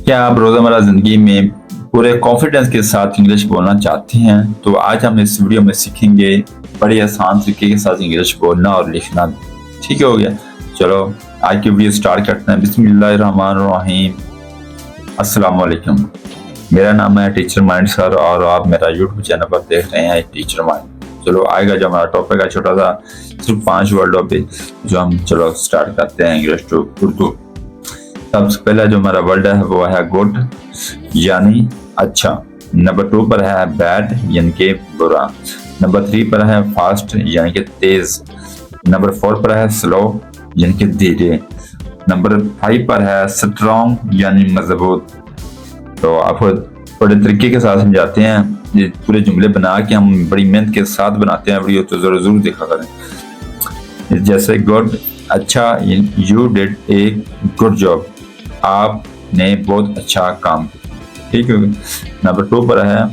क्या आप रोजमर्रा जिंदगी में पूरे कॉन्फिडेंस के साथ इंग्लिश बोलना चाहते हैं? तो आज हम इस वीडियो में सीखेंगे बड़े आसान तरीके के साथ इंग्लिश बोलना और लिखना। ठीक हो गया? चलो आज की वीडियो स्टार्ट करते हैं। बिस्मिल्लाहिर्रहमानिर्रहीम। अस्सलाम वालेकुम। मेरा नाम है टीचर माइंड सर और आप मेरा यूट्यूब चैनल पर देख रहे हैं टीचर माइंड। चलो आएगा जो हमारा टॉपिक है छोटा सा, सिर्फ 5 वर्डों पे जो हम चलो स्टार्ट करते हैं इंग्लिश टू उर्दू। सबसे पहला जो हमारा वर्ड है वो है गुड यानी अच्छा। नंबर 2 पर है बैड यानी कि बुरा। नंबर 3 पर है फास्ट यानी कि तेज। नंबर 4 पर है स्लो यानी कि धीरे। नंबर 5 पर है स्ट्रॉन्ग यानी मजबूत। तो आपको बड़े तरीके के साथ समझाते हैं, ये पूरे जुमले बना के हम बड़ी मेहनत के साथ बनाते हैं वीडियो, तो जरूर देखा करें। जैसे गुड अच्छा, you did a good job, आपने बहुत अच्छा काम किया। ठीक है। नंबर 2 पर है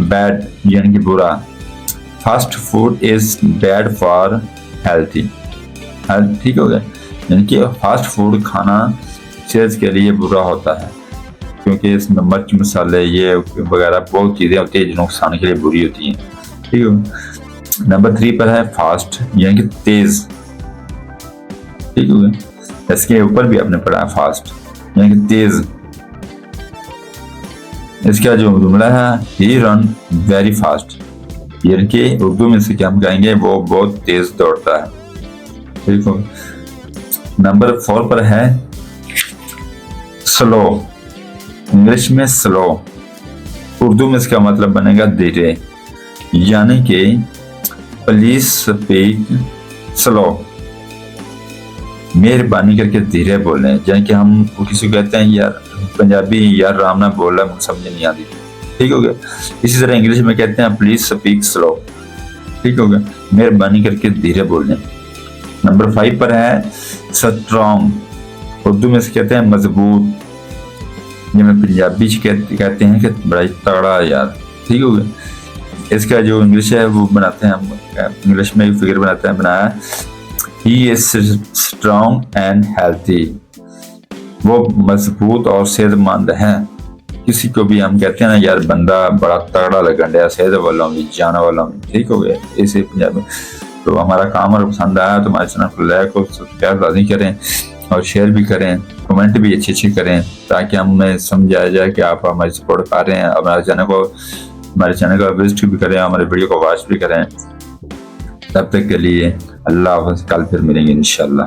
बैड यानी कि बुरा। Fast food is bad for healthy. ठीक हो गया, यानी कि फास्ट फूड खाना सेहत के लिए बुरा होता है क्योंकि इसमें मिर्च मसाले ये वगैरह बहुत चीजें होती है जो नुकसान के लिए बुरी होती हैं। ठीक है। नंबर 3 पर है फास्ट यानी कि तेज। ठीक हो गया, इसके ऊपर भी आपने पढ़ा है फास्ट यानी कि तेज। इसका जो जुमला है ही रन वेरी फास्ट, यानी कि उर्दू में से क्या हम कहेंगे वो बहुत तेज दौड़ता है। ठीक हो। नंबर 4 पर है स्लो, इंग्लिश में स्लो, उर्दू में इसका मतलब बनेगा धीरे, यानी कि प्लीज स्पीक स्लो, मेहरबानी करके धीरे बोलें। यानी कि हम किसी को कहते हैं यार पंजाबी यार राम ना बोल रहा, मुझे समझ नहीं आती। ठीक हो गया। इसी तरह इंग्लिश में कहते हैं प्लीज स्पीक स्लो। ठीक हो गया, मेहरबानी करके धीरे बोलें। नंबर 5 पर है स्ट्रॉन्ग, उर्दू में से कहते हैं मजबूत, ये में पंजाबी कहते हैं कि बड़ा तगड़ा यार। ठीक हो गया। इसका जो इंग्लिश है वो बनाते हैं हम इंग्लिश में फिगर बनाते हैं, बनाया he is strong and healthy, वो मजबूत और सेहतमंद है। किसी को भी हम कहते हैं ना यार बंदा बड़ा तगड़ा लगन डया, सेहत वालों भी जाना वालों भी। ठीक हो गया, इसे पंजाबी। तो हमारा काम अगर पसंद आया तो हमारे चैनल को लाइक और सब्सक्राइब लाजमी करें और शेयर भी करें, कमेंट भी अच्छे करें ताकि हमें समझ आ जाए कि आप हमारी सपोर्ट कर रहे हैं। हमारे चैनल को विजिट भी करें, हमारे वीडियो को वॉच भी करें। तब तक के लिए अल्लाह हाफ़िज़, कल फिर मिलेंगे इंशाल्लाह।